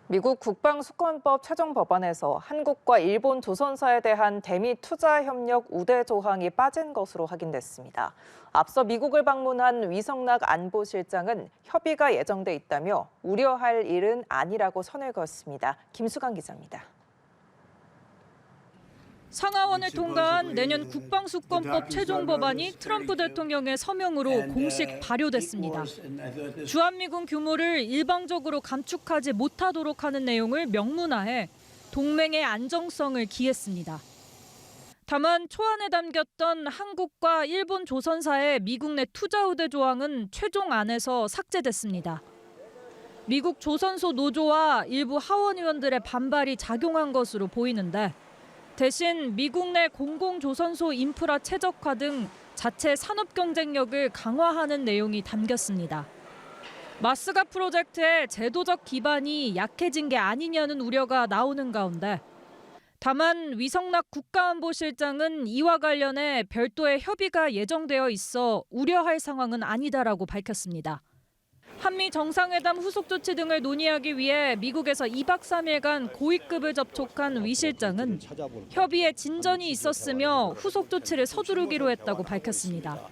미국 국방수권법 최종 법안에서 한국과 일본 조선사에 대한 대미 투자 협력 우대 조항이 빠진 것으로 확인됐습니다. 앞서 미국을 방문한 위성락 안보실장은 협의가 예정돼 있다며 우려할 일은 아니라고 선을 그었습니다. 김수강 기자입니다. 상하원을 통과한 내년 국방수권법 최종 법안이 트럼프 대통령의 서명으로 공식 발효됐습니다. 주한미군 규모를 일방적으로 감축하지 못하도록 하는 내용을 명문화해 동맹의 안정성을 기했습니다. 다만 초안에 담겼던 한국과 일본 조선사의 미국 내 투자 우대 조항은 최종안에서 삭제됐습니다. 미국 조선소 노조와 일부 하원의원들의 반발이 작용한 것으로 보이는데 대신 미국 내 공공조선소 인프라 최적화 등 자체 산업 경쟁력을 강화하는 내용이 담겼습니다. 마스가 프로젝트의 제도적 기반이 약해진 게 아니냐는 우려가 나오는 가운데 다만 위성락 국가안보실장은 이와 관련해 별도의 협의가 예정되어 있어 우려할 상황은 아니다라고 밝혔습니다. 한미 정상회담 후속 조치 등을 논의하기 위해 미국에서 2박 3일간 고위급을 접촉한 위 실장은 협의에 진전이 있었으며 후속 조치를 서두르기로 했다고 밝혔습니다.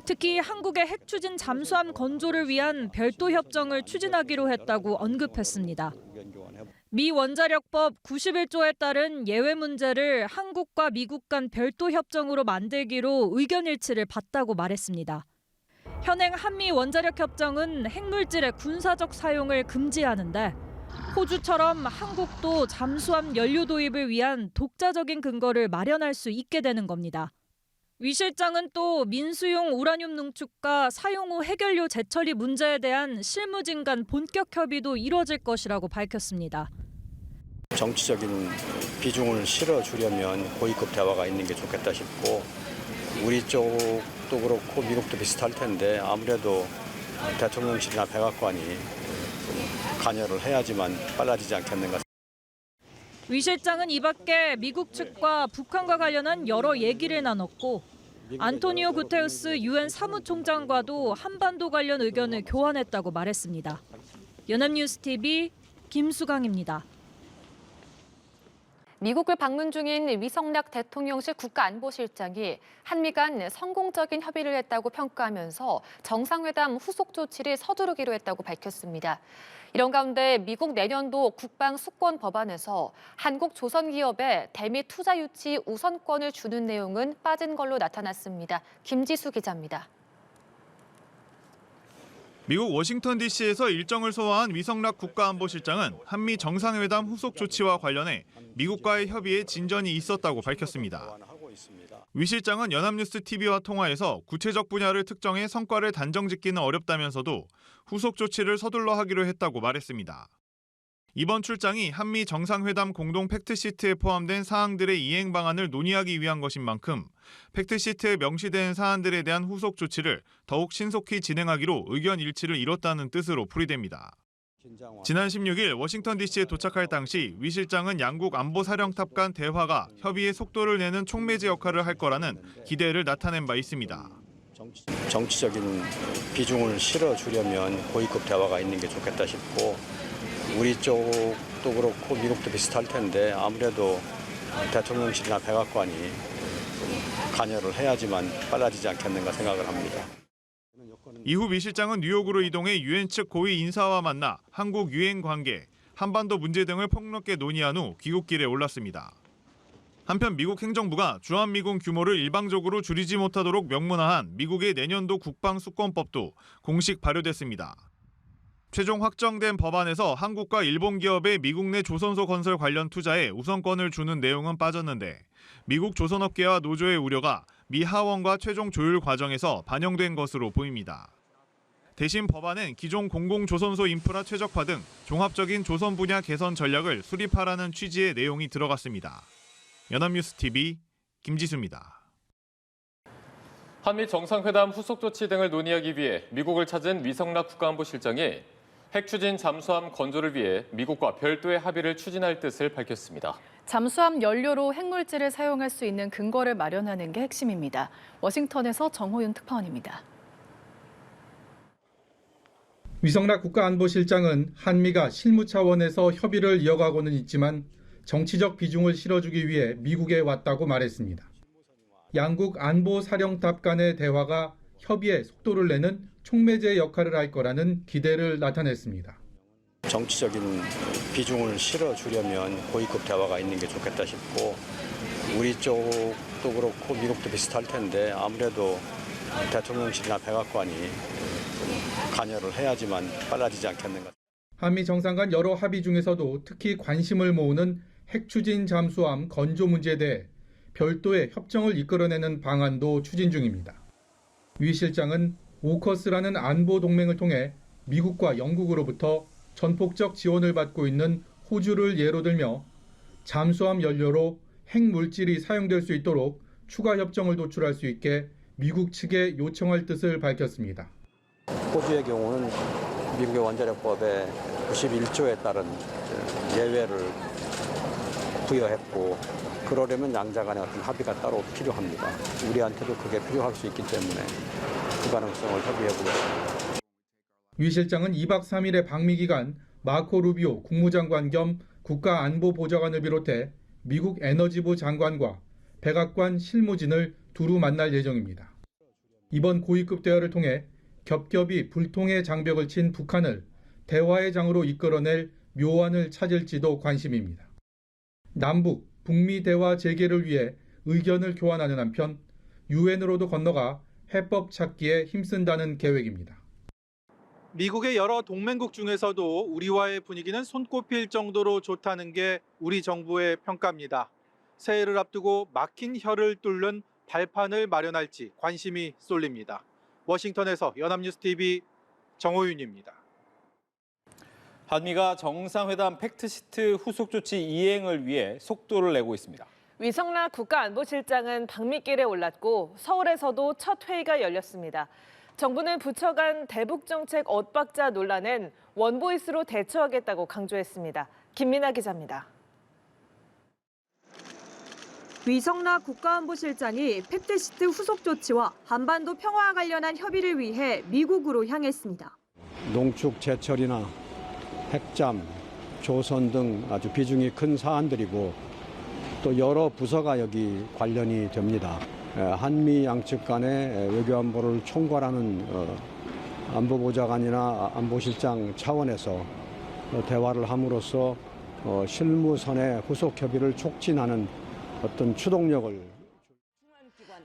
특히 한국의 핵 추진 잠수함 건조를 위한 별도 협정을 추진하기로 했다고 언급했습니다. 미 원자력법 91조에 따른 예외 문제를 한국과 미국 간 별도 협정으로 만들기로 의견 일치를 봤다고 말했습니다. 현행 한미 원자력 협정은 핵물질의 군사적 사용을 금지하는데 호주처럼 한국도 잠수함 연료 도입을 위한 독자적인 근거를 마련할 수 있게 되는 겁니다. 위 실장은 또 민수용 우라늄 농축과 사용 후 핵연료 재처리 문제에 대한 실무진 간 본격 협의도 이뤄질 것이라고 밝혔습니다. 정치적인 비중을 실어주려면 고위급 대화가 있는 게 좋겠다 싶고 우리 쪽도 그렇고 미국도 비슷할 텐데 아무래도 대통령실이나 백악관이 관여를 해야지만 빨라지지 않겠는가. 위 실장은 이 밖에 미국 측과 북한과 관련한 여러 얘기를 나눴고 안토니오 구테우스 유엔 사무총장과도 한반도 관련 의견을 교환했다고 말했습니다. 연합뉴스TV 김수강입니다. 미국을 방문 중인 위성락 대통령실 국가안보실장이 한미 간 성공적인 협의를 했다고 평가하면서 정상회담 후속 조치를 서두르기로 했다고 밝혔습니다. 이런 가운데 미국 내년도 국방수권 법안에서 한국 조선기업에 대미 투자 유치 우선권을 주는 내용은 빠진 걸로 나타났습니다. 김지수 기자입니다. 미국 워싱턴 DC에서 일정을 소화한 위성락 국가안보실장은 한미 정상회담 후속 조치와 관련해 미국과의 협의에 진전이 있었다고 밝혔습니다. 위 실장은 연합뉴스TV와 통화에서 구체적 분야를 특정해 성과를 단정짓기는 어렵다면서도 후속 조치를 서둘러 하기로 했다고 말했습니다. 이번 출장이 한미 정상회담 공동 팩트시트에 포함된 사항들의 이행 방안을 논의하기 위한 것인 만큼 팩트시트에 명시된 사안들에 대한 후속 조치를 더욱 신속히 진행하기로 의견 일치를 이뤘다는 뜻으로 풀이됩니다. 지난 16일 워싱턴 DC에 도착할 당시 위 실장은 양국 안보사령탑 간 대화가 협의의 속도를 내는 촉매제 역할을 할 거라는 기대를 나타낸 바 있습니다. 정치적인 비중을 실어주려면 고위급 대화가 있는 게 좋겠다 싶고 우리 쪽도 그렇고 미국도 비슷할 텐데 아무래도 대통령실이나 백악관이 관여를 해야지만 빨라지지 않겠는가 생각을 합니다. 이후 미 실장은 뉴욕으로 이동해 유엔 측 고위 인사와 만나 한국 유엔 관계, 한반도 문제 등을 폭넓게 논의한 후 귀국길에 올랐습니다. 한편 미국 행정부가 주한미군 규모를 일방적으로 줄이지 못하도록 명문화한 미국의 내년도 국방수권법도 공식 발효됐습니다. 최종 확정된 법안에서 한국과 일본 기업의 미국 내 조선소 건설 관련 투자에 우선권을 주는 내용은 빠졌는데 미국 조선업계와 노조의 우려가 미 하원과 최종 조율 과정에서 반영된 것으로 보입니다. 대신 법안은 기존 공공조선소 인프라 최적화 등 종합적인 조선 분야 개선 전략을 수립하라는 취지의 내용이 들어갔습니다. 연합뉴스TV 김지수입니다. 한미 정상회담 후속 조치 등을 논의하기 위해 미국을 찾은 위성락 국가안보실장이 핵 추진 잠수함 건조를 위해 미국과 별도의 합의를 추진할 뜻을 밝혔습니다. 잠수함 연료로 핵물질을 사용할 수 있는 근거를 마련하는 게 핵심입니다. 워싱턴에서 정호윤 특파원입니다. 위성락 국가안보실장은 한미가 실무 차원에서 협의를 이어가고는 있지만 정치적 비중을 실어주기 위해 미국에 왔다고 말했습니다. 양국 안보사령탑 간의 대화가 협의에 속도를 내는 촉매제 역할을 할 거라는 기대를 나타냈습니다. 정치적인 비중을 실어주려면 고위급 대화가 있는 게 좋겠다 싶고 우리 쪽도 그렇고 미국도 비슷할 텐데 아무래도 대통령실이나 백악관이 관여를 해야지만 빨라지지 않겠는가. 한미 정상 간 여러 합의 중에서도 특히 관심을 모으는 핵추진 잠수함 건조 문제에 대해 별도의 협정을 이끌어내는 방안도 추진 중입니다. 위 실장은 오커스라는 안보 동맹을 통해 미국과 영국으로부터 전폭적 지원을 받고 있는 호주를 예로 들며 잠수함 연료로 핵물질이 사용될 수 있도록 추가 협정을 도출할 수 있게 미국 측에 요청할 뜻을 밝혔습니다. 호주의 경우는 미국의 원자력법에 91조에 따른 예외를 부여했고 그러려면 양자 간의 어떤 합의가 따로 필요합니다. 우리한테도 그게 필요할 수 있기 때문에 그 가능성을 협의해 보겠습니다. 위 실장은 2박 3일의 방미 기간 마코 루비오 국무장관 겸 국가안보보좌관을 비롯해 미국 에너지부 장관과 백악관 실무진을 두루 만날 예정입니다. 이번 고위급 대화를 통해 겹겹이 불통의 장벽을 친 북한을 대화의 장으로 이끌어낼 묘안을 찾을지도 관심입니다. 남북, 북미 대화 재개를 위해 의견을 교환하는 한편 유엔으로도 건너가 해법 찾기에 힘쓴다는 계획입니다. 미국의 여러 동맹국 중에서도 우리와의 분위기는 손꼽힐 정도로 좋다는 게 우리 정부의 평가입니다. 새해를 앞두고 막힌 혀를 뚫는 발판을 마련할지 관심이 쏠립니다. 워싱턴에서 연합뉴스TV 정호윤입니다. 한미가 정상회담 팩트시트 후속 조치 이행을 위해 속도를 내고 있습니다. 위성락 국가안보실장은 방미길에 올랐고 서울에서도 첫 회의가 열렸습니다. 정부는 부처 간 대북정책 엇박자 논란엔 원보이스로 대처하겠다고 강조했습니다. 김민아 기자입니다. 위성락 국가안보실장이 팩트시트 후속 조치와 한반도 평화와 관련한 협의를 위해 미국으로 향했습니다. 농축 제철이나 핵잠, 조선 등 아주 비중이 큰 사안들이고 또 여러 부서가 여기 관련이 됩니다. 한미 양측 간의 외교안보를 총괄하는 안보보좌관이나 안보실장 차원에서 대화를 함으로써 실무선의 후속 협의를 촉진하는 어떤 추동력을.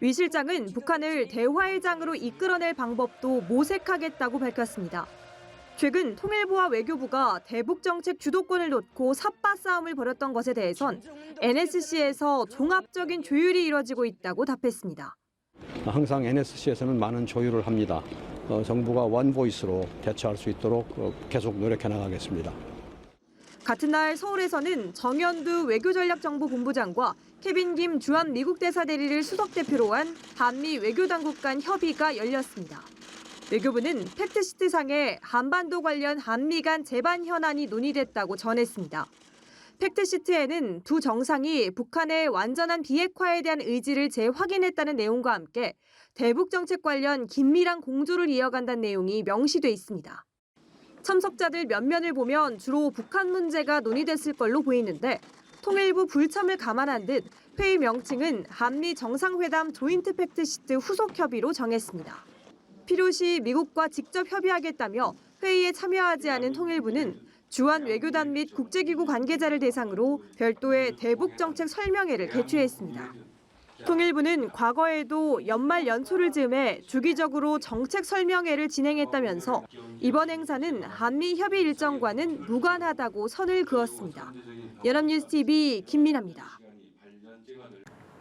위 실장은 북한을 대화의 장으로 이끌어낼 방법도 모색하겠다고 밝혔습니다. 최근 통일부와 외교부가 대북정책 주도권을 놓고 삿바 싸움을 벌였던 것에 대해선 NSC에서 종합적인 조율이 이뤄지고 있다고 답했습니다. 항상 NSC에서는 많은 조율을 합니다. 정부가 원보이스로 대처할 수 있도록 계속 노력해 나가겠습니다. 같은 날 서울에서는 정현두 외교전략정보본부장과 케빈 김 주한 미국 대사 대리를 수석 대표로 한 한미 외교당국 간 협의가 열렸습니다. 외교부는 팩트시트상에 한반도 관련 한미 간 재반 현안이 논의됐다고 전했습니다. 팩트시트에는 두 정상이 북한의 완전한 비핵화에 대한 의지를 재확인했다는 내용과 함께 대북 정책 관련 긴밀한 공조를 이어간다는 내용이 명시돼 있습니다. 참석자들 면면을 보면 주로 북한 문제가 논의됐을 걸로 보이는데 통일부 불참을 감안한 듯 회의 명칭은 한미 정상회담 조인트 팩트시트 후속 협의로 정했습니다. 필요시 미국과 직접 협의하겠다며 회의에 참여하지 않은 통일부는 주한 외교단 및 국제기구 관계자를 대상으로 별도의 대북정책 설명회를 개최했습니다. 통일부는 과거에도 연말 연초를 즈음해 주기적으로 정책 설명회를 진행했다면서 이번 행사는 한미 협의 일정과는 무관하다고 선을 그었습니다. 연합뉴스TV 김민아입니다.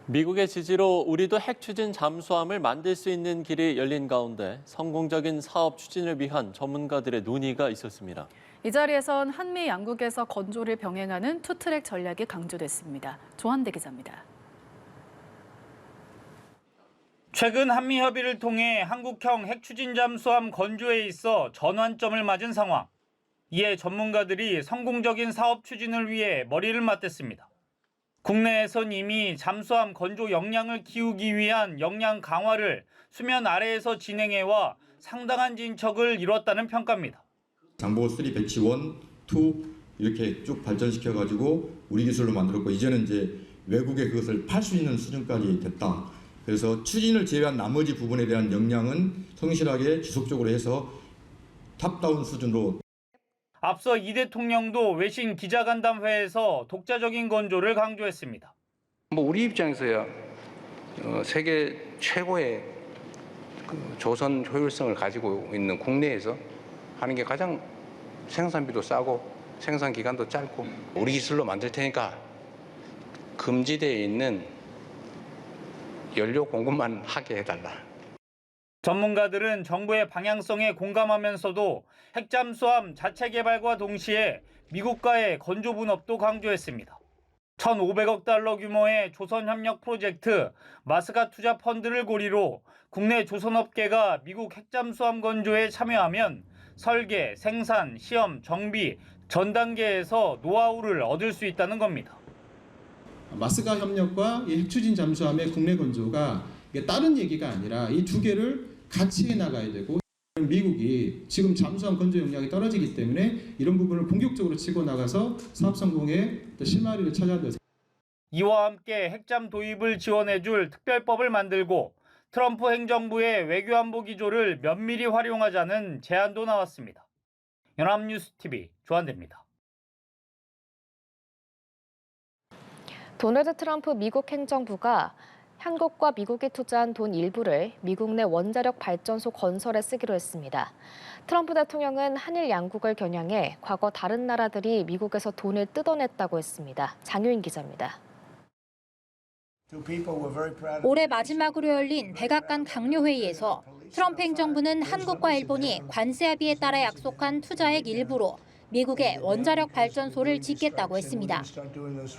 미국의 지지로 우리도 핵 추진 잠수함을 만들 수 있는 길이 열린 가운데 성공적인 사업 추진을 위한 전문가들의 논의가 있었습니다. 이 자리에선 한미 양국에서 건조를 병행하는 투트랙 전략이 강조됐습니다. 조한대 기자입니다. 최근 한미 협의를 통해 한국형 핵 추진 잠수함 건조에 있어 전환점을 맞은 상황. 이에 전문가들이 성공적인 사업 추진을 위해 머리를 맞댔습니다. 국내에선 이미 잠수함 건조 역량을 키우기 위한 역량 강화를 수면 아래에서 진행해와 상당한 진척을 이뤘다는 평가입니다. 장보고 3 배치 1, 2 이렇게 쭉 발전시켜가지고 우리 기술로 만들었고 이제는 이제 외국에 그것을 팔 수 있는 수준까지 됐다. 그래서 추진을 제외한 나머지 부분에 대한 역량은 성실하게 지속적으로 해서 탑다운 수준으로. 앞서 이 대통령도 외신 기자간담회에서 독자적인 건조를 강조했습니다. 우리 입장에서야 세계 최고의 조선 효율성을 가지고 있는 국내에서 하는 게 가장 생산비도 싸고 생산 기간도 짧고 우리 기술로 만들 테니까 금지되어 있는 연료 공급만 하게 해달라. 전문가들은 정부의 방향성에 공감하면서도 핵잠수함 자체 개발과 동시에 미국과의 건조 분업도 강조했습니다. 1,500억 달러 규모의 조선협력 프로젝트 마스가 투자 펀드를 고리로 국내 조선업계가 미국 핵잠수함 건조에 참여하면 설계, 생산, 시험, 정비 전 단계에서 노하우를 얻을 수 있다는 겁니다. 마스가 협력과 이 핵추진 잠수함의 국내 건조가 이게 다른 얘기가 아니라 이 두 개를 같이 해나가야 되고 미국이 지금 잠수함 건조 역량이 떨어지기 때문에 이런 부분을 공격적으로 치고 나가서 사업 성공의 실마리를 찾아야 된다. 이와 함께 핵잠 도입을 지원해줄 특별법을 만들고 트럼프 행정부의 외교안보 기조를 면밀히 활용하자는 제안도 나왔습니다. 연합뉴스TV 조한대입니다. 도널드 트럼프 미국 행정부가 한국과 미국이 투자한 돈 일부를 미국 내 원자력 발전소 건설에 쓰기로 했습니다. 트럼프 대통령은 한일 양국을 겨냥해 과거 다른 나라들이 미국에서 돈을 뜯어냈다고 했습니다. 장유인 기자입니다. 올해 마지막으로 열린 백악관 강요회의에서 트럼프 행정부는 한국과 일본이 관세 합의에 따라 약속한 투자액 일부로 미국의 원자력 발전소를 짓겠다고 했습니다.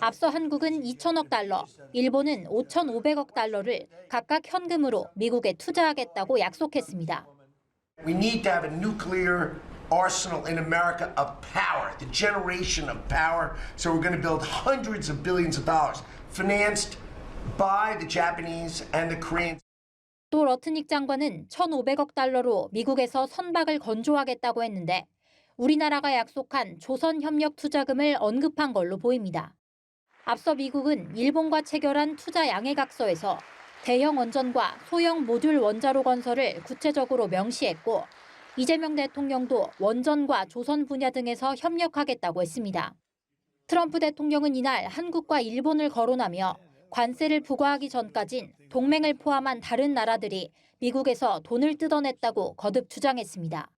앞서 한국은 2천억 달러, 일본은 5,500억 달러를 각각 현금으로 미국에 투자하겠다고 약속했습니다. We need to have a nuclear arsenal in America of power, the generation of power. So we're going to build hundreds of billions of dollars, financed by the Japanese and the Koreans. 또 러트닉 장관은 1,500억 달러로 미국에서 선박을 건조하겠다고 했는데 우리나라가 약속한 조선협력 투자금을 언급한 걸로 보입니다. 앞서 미국은 일본과 체결한 투자 양해각서에서 대형 원전과 소형 모듈 원자로 건설을 구체적으로 명시했고 이재명 대통령도 원전과 조선 분야 등에서 협력하겠다고 했습니다. 트럼프 대통령은 이날 한국과 일본을 거론하며 관세를 부과하기 전까진 동맹을 포함한 다른 나라들이 미국에서 돈을 뜯어냈다고 거듭 주장했습니다.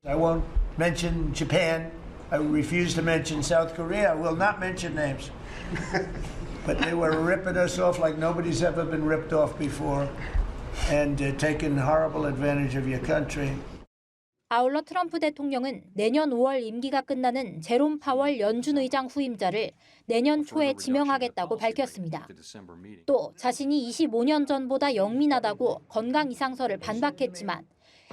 I won't mention Japan. I refuse to mention South Korea. I will not mention names. But they were ripping us off like nobody's ever been ripped off before and taking horrible advantage of your country. 아울러 트럼프 대통령은 내년 5월 임기가 끝나는 제롬 파월 연준 의장 후임자를 내년 초에 지명하겠다고 밝혔습니다. 또 자신이 25년 전보다 영민하다고 건강 이상설을 반박했지만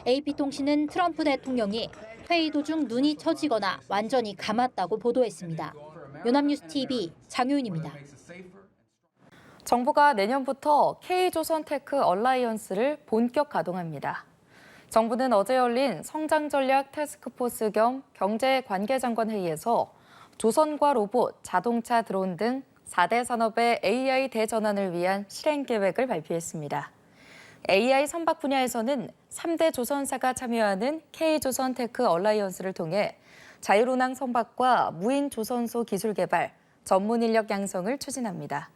AP통신은 트럼프 대통령이 회의 도중 눈이 처지거나 완전히 감았다고 보도했습니다. 연합뉴스TV 장효인입니다. 정부가 내년부터 K조선테크 얼라이언스를 본격 가동합니다. 정부는 어제 열린 성장전략 태스크포스 겸 경제관계장관 회의에서 조선과 로봇, 자동차, 드론 등 4대 산업의 AI 대전환을 위한 실행 계획을 발표했습니다. AI 선박 분야에서는 3대 조선사가 참여하는 K조선테크 얼라이언스를 통해 자율운항 선박과 무인 조선소 기술 개발, 전문 인력 양성을 추진합니다.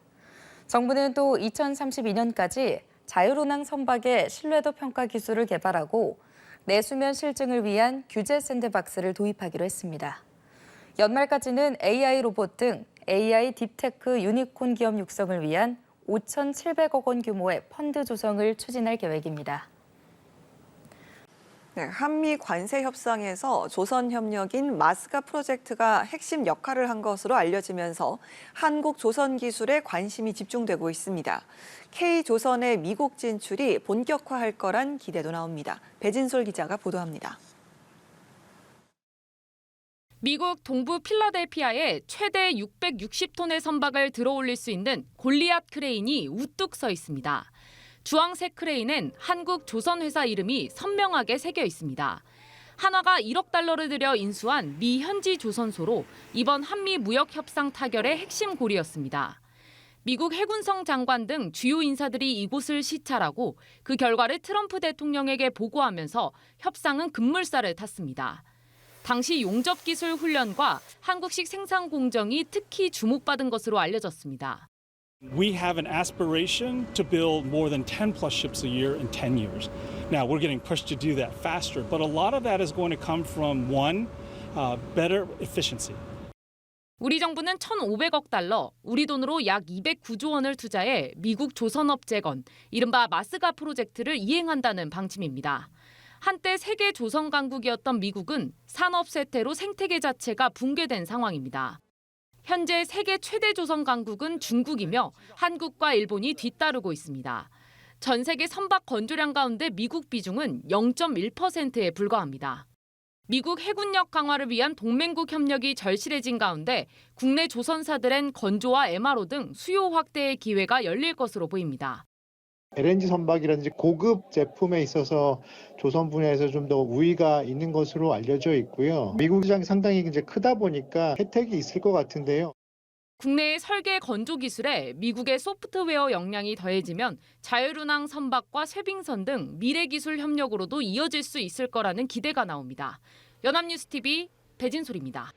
정부는 또 2032년까지 자율운항 선박의 신뢰도 평가 기술을 개발하고 내수면 실증을 위한 규제 샌드박스를 도입하기로 했습니다. 연말까지는 AI 로봇 등 AI 딥테크 유니콘 기업 육성을 위한 5,700억 원 규모의 펀드 조성을 추진할 계획입니다. 네, 한미 관세 협상에서 조선협력인 마스가 프로젝트가 핵심 역할을 한 것으로 알려지면서 한국 조선 기술에 관심이 집중되고 있습니다. K조선의 미국 진출이 본격화할 거란 기대도 나옵니다. 배진솔 기자가 보도합니다. 미국 동부 필라델피아에 최대 660톤의 선박을 들어올릴 수 있는 골리앗 크레인이 우뚝 서 있습니다. 주황색 크레인엔 한국 조선회사 이름이 선명하게 새겨 있습니다. 한화가 1억 달러를 들여 인수한 미 현지 조선소로 이번 한미 무역 협상 타결의 핵심 고리였습니다. 미국 해군성 장관 등 주요 인사들이 이곳을 시찰하고 그 결과를 트럼프 대통령에게 보고하면서 협상은 급물살을 탔습니다. 당시 용접 기술 훈련과 한국식 생산 공정이 특히 주목받은 것으로 알려졌습니다. We have an aspiration to build more than 10 plus ships a year in 10 years. Now we're getting pushed to do that faster, but a lot of that is going to come from one, better efficiency. 우리 정부는 1,500억 달러, 우리 돈으로 약 209조 원을 투자해 미국 조선업재건, 이른바 마스가 프로젝트를 이행한다는 방침입니다. 한때 세계 조선 강국이었던 미국은 산업 쇠퇴로 생태계 자체가 붕괴된 상황입니다. 현재 세계 최대 조선 강국은 중국이며 한국과 일본이 뒤따르고 있습니다. 전 세계 선박 건조량 가운데 미국 비중은 0.1%에 불과합니다. 미국 해군력 강화를 위한 동맹국 협력이 절실해진 가운데 국내 조선사들엔 건조와 MRO 등 수요 확대의 기회가 열릴 것으로 보입니다. LNG 선박이라든지 고급 제품에 있어서 조선 분야에서 좀 더 우위가 있는 것으로 알려져 있고요. 미국 시장이 상당히 이제 크다 보니까 혜택이 있을 것 같은데요. 국내의 설계 건조 기술에 미국의 소프트웨어 역량이 더해지면 자율운항 선박과 쇄빙선 등 미래 기술 협력으로도 이어질 수 있을 거라는 기대가 나옵니다. 연합뉴스 TV 배진솔입니다.